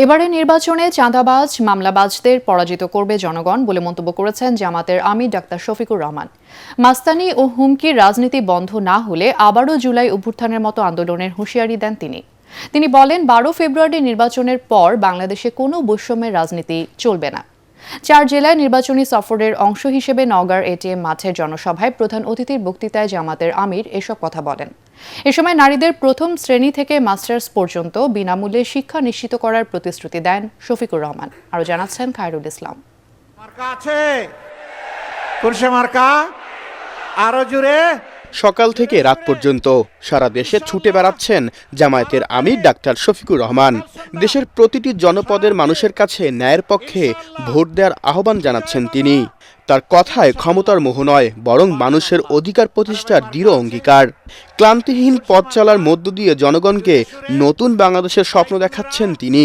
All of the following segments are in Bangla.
এবারে নির্বাচনে চাঁদাবাজ মামলাবাজদের পরাজিত করবে জনগণ বলে মন্তব্য করেছেন জামাতের আমির ডাক্তার শফিকুর রহমান। মাস্তানি ও হুমকির রাজনীতি বন্ধ না হলে আবারও জুলাই অভ্যুত্থানের মতো আন্দোলনের হুঁশিয়ারি দেন তিনি বলেন 12 ফেব্রুয়ারি নির্বাচনের পর বাংলাদেশে কোনো বৈষম্যের রাজনীতি চলবে না। 4 জেলায় নির্বাচনী সফরের অংশ হিসেবে নওগাঁর এটিএম মাঠের জনসভায় প্রধান অতিথির বক্তৃতায় জামাতের আমির এসব কথা বলেন। এ সময় নারীদের প্রথম শ্রেণী থেকে মাস্টার্স পর্যন্ত বিনামূল্যে শিক্ষা নিশ্চিত করার প্রতিশ্রুতি দেন শফিকুর রহমান। আরও জানাচ্ছেন খায়রুল ইসলাম। সকাল থেকে রাত পর্যন্ত সারা দেশে ছুটে বেড়াচ্ছেন জামায়াতের আমির ডাক্তার শফিকুর রহমান। দেশের প্রতিটি জনপদের মানুষের কাছে ন্যায়ের পক্ষে ভোট দেওয়ার আহ্বান জানাচ্ছেন তিনি। তার কথায় ক্ষমতার মোহ নয়, বরং মানুষের অধিকার প্রতিষ্ঠার দৃঢ় অঙ্গীকার। ক্লান্তিহীন পথ চলার মধ্য দিয়ে জনগণকে নতুন বাংলাদেশের স্বপ্ন দেখাচ্ছেন তিনি।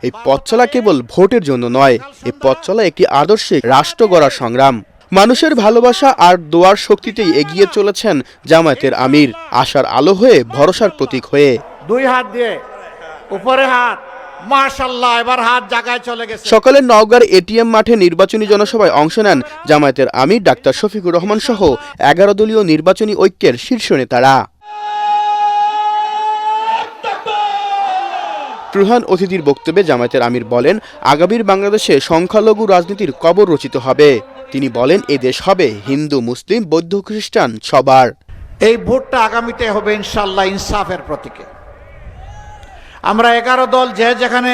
এই পথ চলা কেবল ভোটের জন্য নয়, এই পথ চলা একটি আদর্শিক রাষ্ট্র গড়ার সংগ্রাম। মানুষের ভালোবাসা আর দোয়ার শক্তিতেই এগিয়ে চলেছেন জামায়াতের আমির, আশার আলো হয়ে, ভরসার প্রতীক হয়ে। দুই হাত দিয়ে উপরে হাত, মাশাআল্লাহ, এবার হাত জায়গায় চলে গেছে। সকালে নওগাঁর এটিএম মাঠে নির্বাচনী জনসভায় অংশ নেন জামায়াতের আমির ডাক্তার শফিকুর রহমান সহ 11 দলীয় নির্বাচনী ঐক্যের শীর্ষ নেতারা। প্রধান অতিথির বক্তব্যে জামায়াতের আমির বলেন, আগামীর বাংলাদেশে সংখ্যালঘু রাজনীতির কবর রচিত হবে। তিনি বলেন, এ দেশ হবে হিন্দু, মুসলিম, বৌদ্ধ, খ্রিস্টান সবার। এই ভোটটা আগামীতে হবে ইনশাআল্লাহ ইনসাফের প্রতীকে। আমরা 11 দল যে যেখানে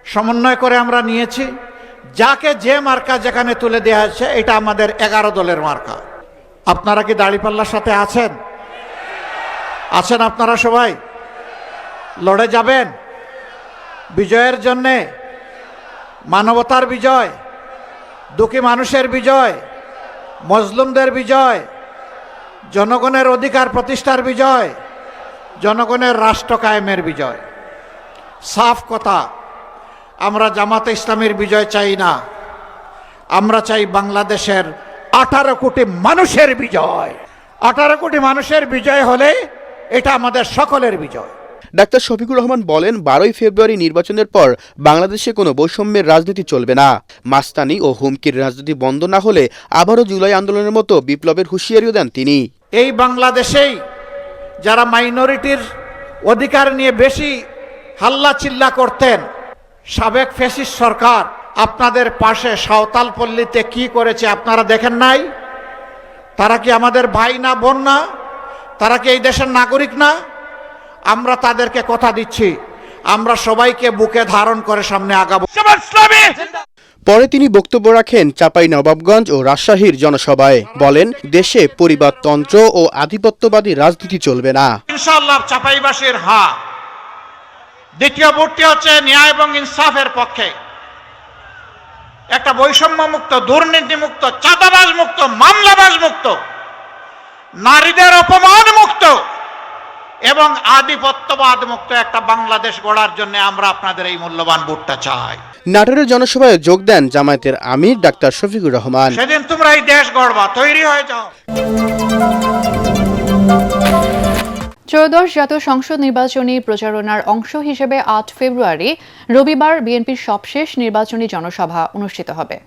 সমন্বয় করে আমরা নিয়েছি, যাকে যে মার্কা যেখানে তুলে দেওয়া হয়েছে, এটা আমাদের 11 দলের মার্কা। আপনারা কি দাঁড়িপাল্লার সাথে আছেন? আপনারা সবাই লড়ে যাবেন বিজয়ের জন্যে, মানবতার বিজয়, দুঃখী মানুষের বিজয়, মজলুমদের বিজয়, জনগণের অধিকার প্রতিষ্ঠার বিজয়, জনগণের রাষ্ট্র কায়েমের বিজয়। সাফ কথা, আমরা জামাতে ইসলামের বিজয় চাই না, আমরা চাই বাংলাদেশের 18 কোটি মানুষের বিজয়। 18 কোটি মানুষের বিজয় হলে এটা আমাদের সকলের বিজয়। ডাক্তার শফিকুর রহমান বলেন, 12 ফেব্রুয়ারি নির্বাচনের পর বাংলাদেশে কোনো বৈষম্যের রাজনীতি চলবে না। মাস্তানি ও হুমকির রাজনীতি বন্ধ না হলে আবারও জুলাই আন্দোলনের মতো বিপ্লবের হুঁশিয়ারিও দেন তিনি। এই বাংলাদেশেই যারা মাইনরিটির অধিকার নিয়ে বেশি হাল্লা চিল্লা করতেন, সাবেক ফ্যাসিস্ট সরকার আপনাদের পাশে সাঁওতাল পল্লীতে কি করেছে আপনারা দেখেন নাই? তারা কি আমাদের ভাই না, বোন না? তারা কি এই দেশের নাগরিক না? আমরা তাদেরকে কথা দিচ্ছি, আমরা সবাইকে বুকে ধারণ করে সামনে আগাবো। পরে তিনি বক্তব্য রাখেন চাঁপাইনবাবগঞ্জ ও রাজশাহীর জনসভায়। বলেন, দেশে পরিবারতন্ত্র ও আধিপত্যবাদী রাজনীতি চলবে না। ইনশাআল্লাহ চাঁপাইবাসীর দ্বিতীয় ভোটটি হচ্ছে ন্যায় এবং ইনসাফের পক্ষে। একটা বৈষম্য মুক্ত, দুর্নীতি মুক্ত, চাঁদাবাজ মুক্ত, মামলাবাজ মুক্ত, নারীদের অপমান মুক্ত এবং আধিপত্যবাদ মুক্ত একটা বাংলাদেশ গড়ার জন্য আমরা আপনাদের এই মূল্যবান ভোটটা চাই। নাটোরের জনসভায় যোগ দেন জামায়াতের আমির ডাক্তার শফিকুর রহমান। সেদিন তোমরা এই দেশ গড়বা, তৈরি হয়ে যাও। ত্রয়োদশ জাতীয় সংসদ নির্বাচনী প্রচারণার অংশ হিসেবে 8 ফেব্রুয়ারি রবিবার বিএনপির সবশেষ নির্বাচনী জনসভা অনুষ্ঠিত হবে।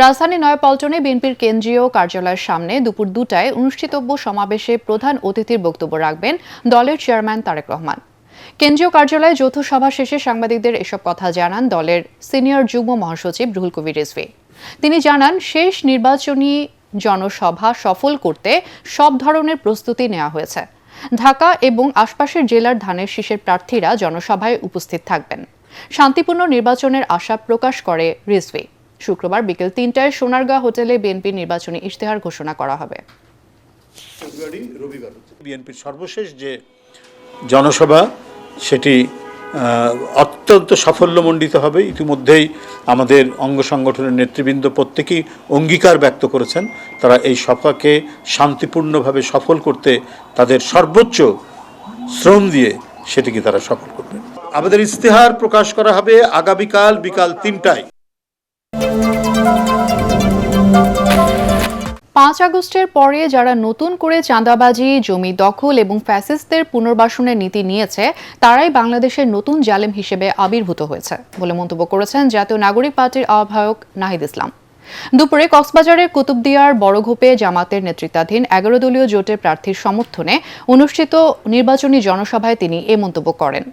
রাজধানী নয়াপল্টনে বিএনপির কেন্দ্রীয় কার্যালয়ের সামনে দুপুর 2টায় অনুষ্ঠিতব্য সমাবেশে প্রধান অতিথির বক্তব্য রাখবেন দলের চেয়ারম্যান তারেক রহমান। কেন্দ্রীয় কার্যালয়ে যৌথ সভা শেষে সাংবাদিকদের এসব কথা জানান দলের সিনিয়র যুগ্ম মহাসচিব রুহুল কবির রিজভী। তিনি জানান, শেষ নির্বাচনী জনসভা সফল করতে সব ধরনের প্রস্তুতি নেওয়া হয়েছে। ঢাকা এবং আশপাশের জেলার ধানের শীষের প্রার্থীরা জনসভায় উপস্থিত থাকবেন। শান্তিপূর্ণ নির্বাচনের আশা প্রকাশ করে রিজভী। শুক্রবার বিকেল 3টায় সোনারগাঁ হোটেলে বিএনপির নির্বাচনী ইশতেহার ঘোষণা করা হবে। বিএনপির সর্বশেষ যে জনসভা, সেটি অত্যন্ত সাফল্যমণ্ডিত হবে। ইতিমধ্যেই আমাদের অঙ্গ সংগঠনের নেতৃবৃন্দ প্রত্যেকেই অঙ্গীকার ব্যক্ত করেছেন, তারা এই সভাকে শান্তিপূর্ণভাবে সফল করতে তাদের সর্বোচ্চ শ্রম দিয়ে সেটিকে তারা সফল করবেন। আমাদের ইশতেহার প্রকাশ করা হবে আগামীকাল বিকাল 3টায়। 5 আগস্টের পরে যারা নতুন করে চাঁদাবাজি, জমি দখল এবং ফ্যাসিস্টদের পুনর্বাসনের নীতি নিয়েছে তারাই বাংলাদেশের নতুন জালেম হিসেবে আবির্ভূত হয়েছে বলে মন্তব্য করেছেন জাতীয় নাগরিক পার্টির আহ্বায়ক নাহিদ ইসলাম। দুপুরে কক্সবাজারের কুতুবদিয়ার বড়ঘোপে জামাতের নেতৃত্বাধীন 11 দলীয় জোটের প্রার্থীর সমর্থনে অনুষ্ঠিত নির্বাচনী জনসভায় তিনি এ মন্তব্য করেন।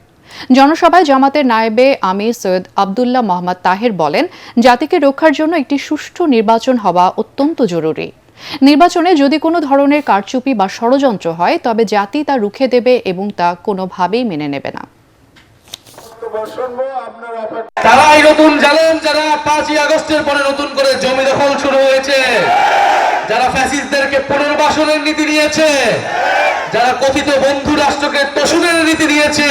জনসভায় জামাতের নায়েবে আমির সৈয়দ আব্দুল্লাহ মোহাম্মদ তাহের বলেন, জাতিকে রক্ষার জন্য একটি সুষ্ঠু নির্বাচন হওয়া অত্যন্ত জরুরি। নির্বাচনে যদি কোনো ধরনের কারচুপি বা ষড়যন্ত্র হয় তবে জাতি তা রুখে দেবে এবং তা কোনোভাবেই মেনে নেবে না। তারাই নতুন জালেম, যারা 5 আগস্টের পরে নতুন করে জমি দখল শুরু হয়েছে, যারা ফ্যাসিস্টদেরকে পুনর্বাসনের নীতি নিয়েছে, যারা কথিত বন্ধু রাষ্ট্রকে তোষণের নীতি নিয়েছে,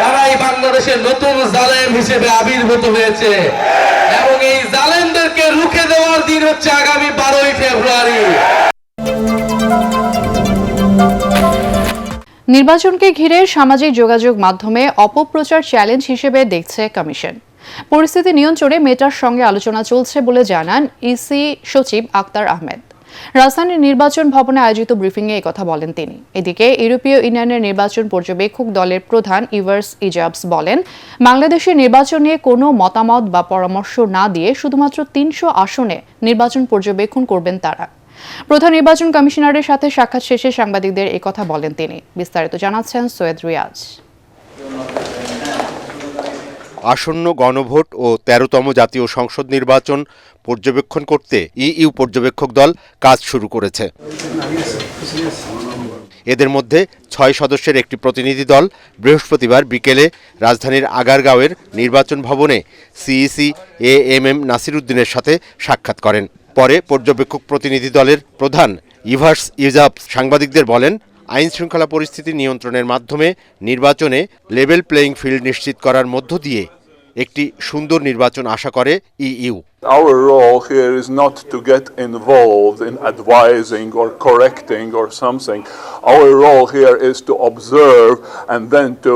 তারাই বাংলাদেশের নতুন জালেম হিসেবে আবির্ভূত হয়েছে এবং এই জালেমদেরকে রুখে দেওয়ার দিন হচ্ছে আগামী 12ই ফেব্রুয়ারি। নির্বাচনকে ঘিরে সামাজিক যোগাযোগ মাধ্যমে অপপ্রচার চ্যালেঞ্জ হিসেবে দেখছে কমিশন। পরিস্থিতি নিয়ন্ত্রণে মেটার সঙ্গে আলোচনা চলছে বলে জানান ইসি সচিব আক্তার আহমেদ। রাজধানীর নির্বাচন ভবনে আয়োজিত ব্রিফিংয়ে একথা বলেন তিনি। এদিকে ইউরোপীয় ইউনিয়নের নির্বাচন পর্যবেক্ষক দলের প্রধান ইভার্স ইজাবস বলেন, বাংলাদেশের নির্বাচন নিয়ে কোনো মতামত বা পরামর্শ না দিয়ে শুধুমাত্র 300 আসনে নির্বাচন পর্যবেক্ষণ করবেন তারা। প্রধান নির্বাচন কমিশনারের সাথে সাক্ষাৎ শেষে সাংবাদিকদের একথা বলেন তিনি। বিস্তারিত জানাচ্ছেন সৈয়দ রিয়াজ। আসন্ন গণভোট ও 13তম জাতীয় সংসদ নির্বাচন পর্যবেক্ষণ করতে ইইউ পর্যবেক্ষক দল কাজ শুরু করেছে। এদের মধ্যে 6 সদস্যের একটি প্রতিনিধি দল বৃহস্পতিবার বিকেলে রাজধানীর আগারগাঁওয়ের নির্বাচন ভবনে সিইসি এএমএম নাসির উদ্দিনের সাথে সাক্ষাৎ করেন। পরে পর্যবেক্ষক প্রতিনিধি দলের প্রধান ইভার্স ইজাবস সাংবাদিকদের বলেন, আইন শৃঙ্খলা পরিস্থিতি নিয়ন্ত্রণের মাধ্যমে নির্বাচনে লেভেল প্লেয়িং ফিল্ড নিশ্চিত করার মধ্য দিয়ে একটি সুন্দর নির্বাচন আশা করে EU. Our role here is not to get involved in advising or correcting or something. Our role here is to observe and then to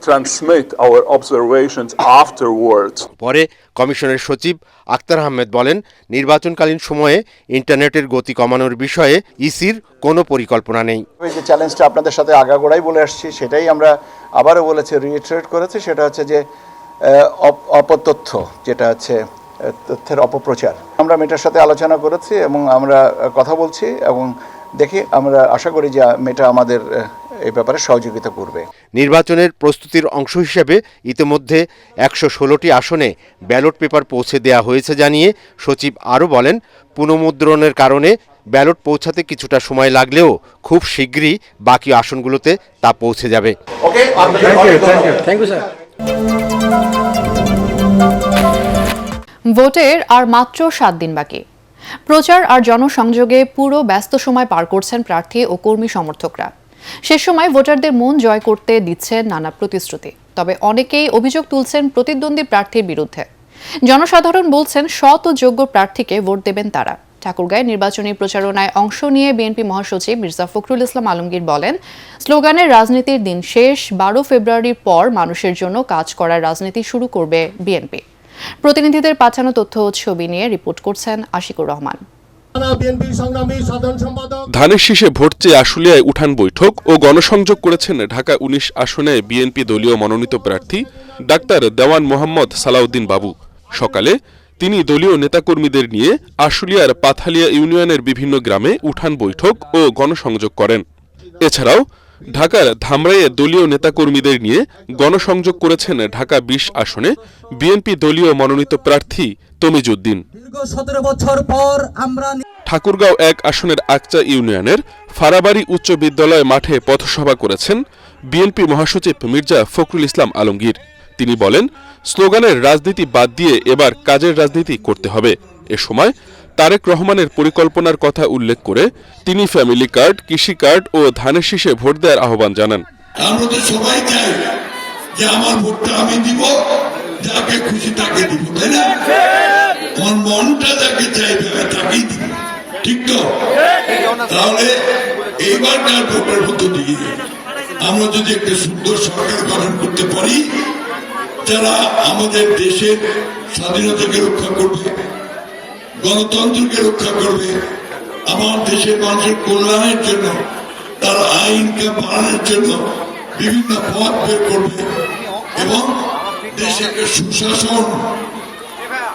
transmit our observations afterwards. পরে কমিশনের সচিব আক্তার আহমেদ বলেন, নির্বাচনকালীন সময়ে ইন্টারনেটের গতি কমানোর বিষয়ে ইসির কোনো পরিকল্পনা নেই। যে চ্যালেঞ্জটা আপনাদের সাথে আগাগোড়াই বলে আসছি, সেটাই আমরা আবারও বলেছি, রিইটারেট করেছি, সেটা হচ্ছে যে অপতথ্য, যেটা হচ্ছে তথ্যের অপপ্রচার। আমরা মেটার সাথে আলোচনা করেছি এবং আমরা কথা বলছি এবং দেখি, আমরা আশা করি যে মেটা আমাদের এই ব্যাপারে সহযোগিতা করবে। নির্বাচনের প্রস্তুতির অংশ হিসেবে ইতিমধ্যে 116টি আসনে ব্যালট পেপার পৌঁছে দেওয়া হয়েছে জানিয়ে সচিব আরও বলেন, পুনঃমুদ্রণের কারণে ব্যালট পৌঁছাতে কিছুটা সময় লাগলেও খুব শীঘ্রই বাকি আসনগুলোতে তা পৌঁছে যাবে। ভোটের আর মাত্র 7 দিন বাকি। প্রচার আর জনসংযোগে পুরো ব্যস্ত সময় পার করছেন প্রার্থী ও কর্মী সমর্থকরা। শেষ সময় ভোটারদের মন জয় করতে দিচ্ছেন নানা প্রতিশ্রুতি। তবে অনেকেই অভিযোগ তুলছেন প্রতিদ্বন্দ্বী প্রার্থীর বিরুদ্ধে। জনসাধারণ বলছেন সৎ ও যোগ্য প্রার্থীকে ভোট দেবেন তারা। ঠাকুরগাঁয়ে নির্বাচনী প্রচারণায় অংশ নিয়ে বিএনপি মহাসচিব মির্জা ফখরুল ইসলাম আলমগীর বলেন, স্লোগানের রাজনীতির দিন শেষ, 12 ফেব্রুয়ারির পর মানুষের জন্য কাজ করার রাজনীতি শুরু করবে বিএনপি। প্রতিনিধিদের পাঠানো তথ্য ও ছবি নিয়ে রিপোর্ট করছেন আশিকুর রহমান। ধানের শীষে ভোট চেয়ে আশুলিয়ায় উঠান বৈঠক ও গণসংযোগ করেছেন ঢাকা 19 আসনে বিএনপি দলীয় মনোনীত প্রার্থী ডাক্তার দেওয়ান মোহাম্মদ সালাউদ্দিন বাবু। সকালে তিনি দলীয় নেতাকর্মীদের নিয়ে আশুলিয়ার পাথালিয়া ইউনিয়নের বিভিন্ন গ্রামে উঠান বৈঠক ও গণসংযোগ করেন। এছাড়াও ঢাকার ধামরাইয়ে দলীয় নেতাকর্মীদের নিয়ে গণসংযোগ করেছেন ঢাকা 20 আসনে বিএনপি দলীয় মনোনীত প্রার্থী তমিজউদ্দিন। ঠাকুরগাঁও 1 আসনের আকচা ইউনিয়নের ফারাবাড়ি উচ্চ বিদ্যালয় মাঠে পথসভা করেছেন বিএনপি মহাসচিব মির্জা ফখরুল ইসলাম আলমগীর। তিনি বলেন, স্লোগানের রাজনীতি বাদ দিয়ে এবার কাজের রাজনীতি করতে হবে। এ সময় তারেক রহমানের পরিকল্পনার কথা উল্লেখ করে তিনি ফ্যামিলি কার্ড, কৃষি কার্ড ও ধানের শীষে ভোট দেওয়ার আহ্বান জানান। আমরা তো সবাই চাই যে আমার ভোটটা আমি দিব, যাকে খুশি তাকে দিব, তাই না? আমার মনটা যাকে চাইবে তাকেই দিব, ঠিক তো? তাহলে এইবারকার ভোটের মধ্য দিয়ে আমরা যদি একটা সুন্দর সরকার গঠন করতে পারি, যারা আমাদের দেশের স্বাধীনতাকে রক্ষা করবে, গণতন্ত্রকে রক্ষা করবে, আমার দেশের মানুষের কল্যাণের জন্য, তার আয় ইনকাম বাড়ানোর জন্য বিভিন্ন পথ বের করবে এবং দেশে একটা সুশাসন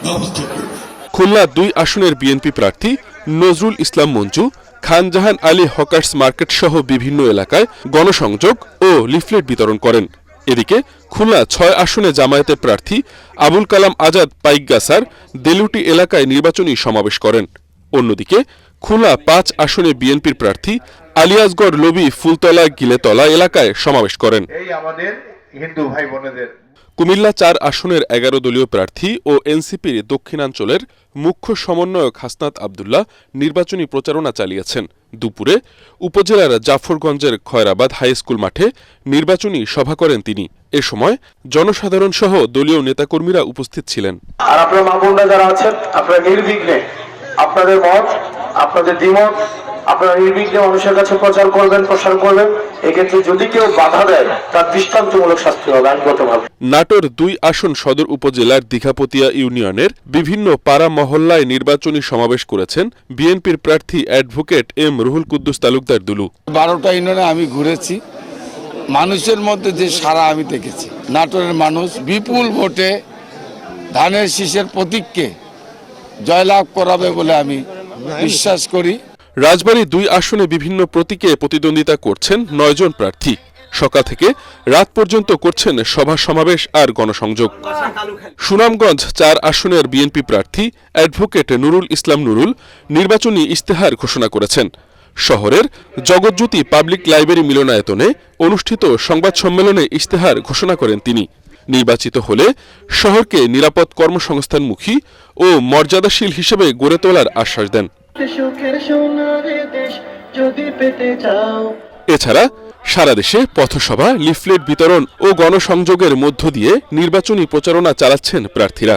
ব্যবস্থা করবে। খুলনা 2 আসনের বিএনপি প্রার্থী নজরুল ইসলাম মঞ্জু খানজাহান আলী হকার্স মার্কেট সহ বিভিন্ন এলাকায় গণসংযোগ ও লিফলেট বিতরণ করেন। এদিকে খুলনা 6 আসনে জামায়াতের প্রার্থী আবুল কালাম আজাদ পাইকগাছার দেলুটি এলাকায় নির্বাচনী সমাবেশ করেন। অন্যদিকে খুলনা 5 আসনে বিএনপির প্রার্থী আলিয়াজগড় লবি ফুলতলা গিলেতলা এলাকায় সমাবেশ করেন। এই আমাদের হিন্দু ভাই বোনেদের কুমিল্লা 4 আসনের 11 দলীয় প্রার্থী ও এনসিপির দক্ষিণাঞ্চলের মুখ্য সমন্বয়ক হাসনাত আব্দুল্লাহ নির্বাচনী প্রচারণা চালিয়েছেন। দুপুরে উপজেলার জাফরগঞ্জের খয়রাবাদ হাই স্কুল মাঠে নির্বাচনী সভা করেন তিনি। এ সময় জনসাধারণ সহ দলীয় নেতাকর্মীরা উপস্থিত ছিলেন। আর আপনারা মা বোনরা যারা আছেন, আপনারা নির্বিঘ্নে আপনাদের মত, আপনাদের দ্বিমত আপনারা নির্বিঘ্নে মানুষের কাছে প্রচার করবেন, প্রসার করবেন। এক্ষেত্রে যদি কেউ বাধা দেয় তার দৃষ্টান্তমূলক শাস্তি হবে আইনগতভাবে। নাটোর 2 আসন সদর উপজেলার দীঘাপতিয়া ইউনিয়নের বিভিন্ন পাড়া মহল্লায় নির্বাচনী সমাবেশ করেছেন বিএনপির প্রার্থী অ্যাডভোকেট এম রুহুল কুদ্দুস তালুকদার দুলু। 12টা ইউনিয়নে আমি ঘুরেছি, মানুষের মধ্যে যে সাড়া আমি দেখেছি, নাটোরের মানুষ বিপুল ভোটে ধানের শীষের প্রতীককে জয়লাভ করাবে বলে আমি বিশ্বাস করি। রাজবাড়ী 2 আসনে বিভিন্ন প্রতীকে প্রতিদ্বন্দ্বিতা করছেন 9 জন প্রার্থী। সকাল থেকে রাত পর্যন্ত করছেন সভা সমাবেশ আর গণসংযোগ। সুনামগঞ্জ 4 আসনের বিএনপি প্রার্থী অ্যাডভোকেট নুরুল ইসলাম নুরুল নির্বাচনী ইশতেহার ঘোষণা করেছেন। শহরের জগৎজ্যোতি পাবলিক লাইব্রেরি মিলনায়তনে অনুষ্ঠিত সংবাদ সম্মেলনে ইশতেহার ঘোষণা করেন তিনি। নির্বাচিত হলে শহরকে নিরাপদ কর্মসংস্থানমুখী ও মর্যাদাশীল হিসেবে গড়ে তোলার আশ্বাস দেন। এছাড়া সারা দেশে পথসভা, লিফলেট বিতরণ ও গণসংযোগের মধ্য দিয়ে নির্বাচনী প্রচারণা চালাচ্ছেন প্রার্থীরা।